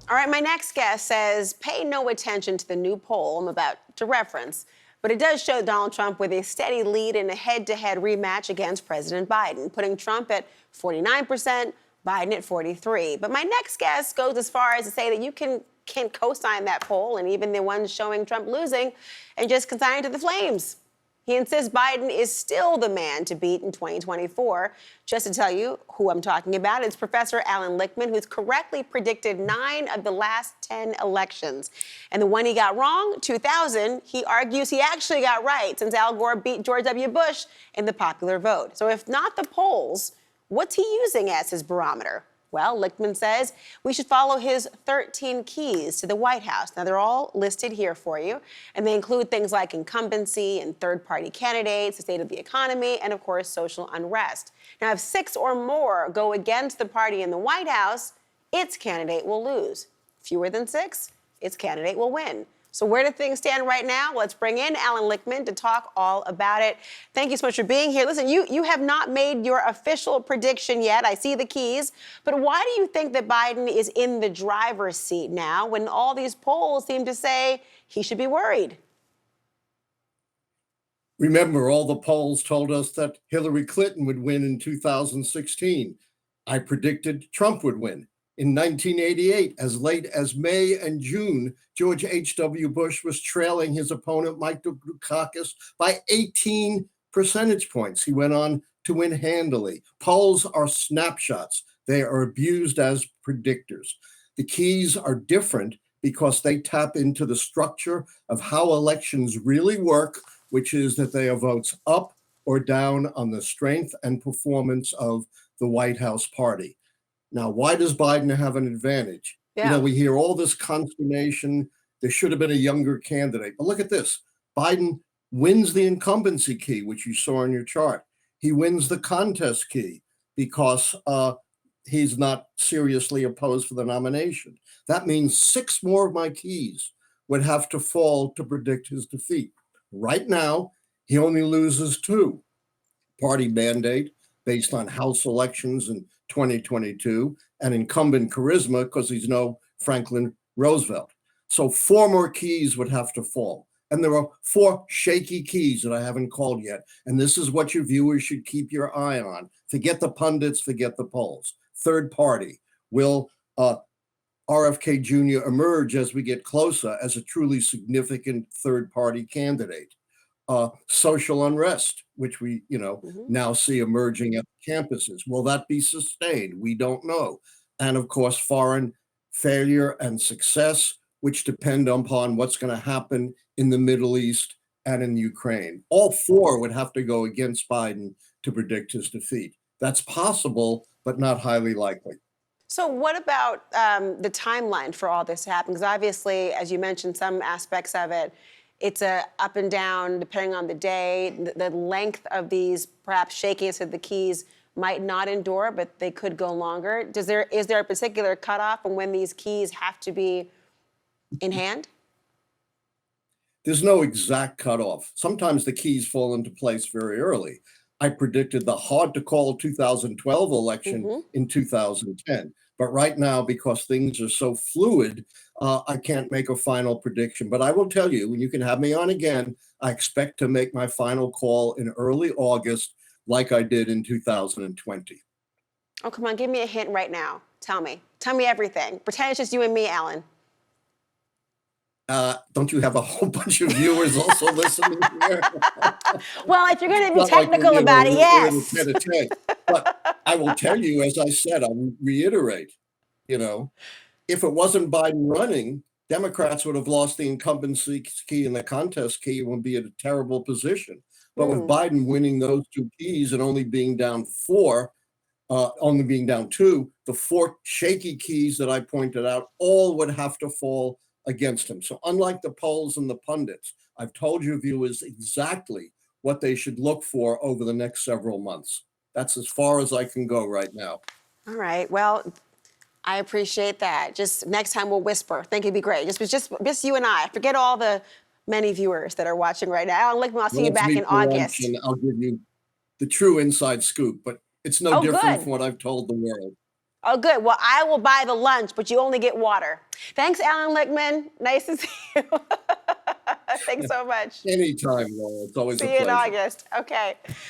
All right, my next guest says, pay no attention to the new poll I'm about to reference, but it does show Donald Trump with a steady lead in a head-to-head rematch against President Biden, putting Trump at 49%, Biden at 43%. But my next guest goes as far as to say that you can't co-sign that poll, and even the ones showing Trump losing, and just consign it to the flames. He insists Biden is still the man to beat in 2024. Just to tell you who I'm talking about, it's Professor Alan Lichtman, who's correctly predicted 9 of the last 10 elections. And the one he got wrong, 2000, he argues he actually got right, since Al Gore beat George W. Bush in the popular vote. So if not the polls, what's he using as his barometer? Well, Lichtman says we should follow his 13 keys to the White House. Now, they're all listed here for you, and they include things like incumbency and third-party candidates, the state of the economy, and, of course, social unrest. Now, if 6 or more go against the party in the White House, its candidate will lose. Fewer than 6, its candidate will win. So where do things stand right now? Let's bring in Alan Lichtman to talk all about it. Thank you so much for being here. Listen, you have not made your official prediction yet. I see the keys. But why do you think that Biden is in the driver's seat now when all these polls seem to say he should be worried? Remember, all the polls told us that Hillary Clinton would win in 2016. I predicted Trump would win. In 1988, as late as May and June, George H.W. Bush was trailing his opponent, Mike Dukakis, by 18 percentage points. He went on to win handily. Polls are snapshots. They are abused as predictors. The keys are different because they tap into the structure of how elections really work, which is that they are votes up or down on the strength and performance of the White House party. Now, why does Biden have an advantage? Yeah. We hear all this consternation. There should have been a younger candidate. But look at this. Biden wins the incumbency key, which you saw in your chart. He wins the contest key because he's not seriously opposed for the nomination. That means 6 more of my keys would have to fall to predict his defeat. Right now, he only loses 2. Party mandate based on House elections in 2022 and incumbent charisma because he's no Franklin Roosevelt. So 4 more keys would have to fall. And there are 4 shaky keys that I haven't called yet. And this is what your viewers should keep your eye on. Forget the pundits, forget the polls. Third party. Will RFK Jr. emerge as we get closer as a truly significant third party candidate? Social unrest, which we, now see emerging at campuses. Will that be sustained? We don't know. And of course, foreign failure and success, which depend upon what's going to happen in the Middle East and in Ukraine. All 4 would have to go against Biden to predict his defeat. That's possible, but not highly likely. So what about the timeline for all this to happen? Because obviously, as you mentioned, some aspects of it, it's a up and down depending on the day. The length of these perhaps shakiness of the keys might not endure, but they could go longer. Is there a particular cutoff on when these keys have to be in hand? There's no exact cutoff. Sometimes the keys fall into place very early. I predicted the hard to call 2012 election in 2010. But right now, because things are so fluid, I can't make a final prediction. But I will tell you, when you can have me on again, I expect to make my final call in early August, like I did in 2020. Oh, come on, give me a hint right now. Tell me everything. Pretend it's just you and me, Alan. Don't you have a whole bunch of viewers also listening here? Well, if you're going to be technical about it, yes. But I will tell you, as I said, I'll reiterate, if it wasn't Biden running, Democrats would have lost the incumbency key and the contest key and would be in a terrible position. But with Biden winning those 2 keys and only being down 4, only being down 2, the 4 shaky keys that I pointed out all would have to fall against him. So unlike the polls and the pundits, I've told your viewers exactly what they should look for over the next several months. That's as far as I can go right now. All right. Well, I appreciate that. Just next time we'll whisper. I think it'd be great. Just you and I. Forget all the many viewers that are watching right now. I'll see you back in August. And I'll give you the true inside scoop, but it's no different from what I've told the world. Oh, good. Well, I will buy the lunch, but you only get water. Thanks, Alan Lichtman. Nice to see you. Thanks so much. Anytime, Laura. It's always a See you in pleasure. August. Okay.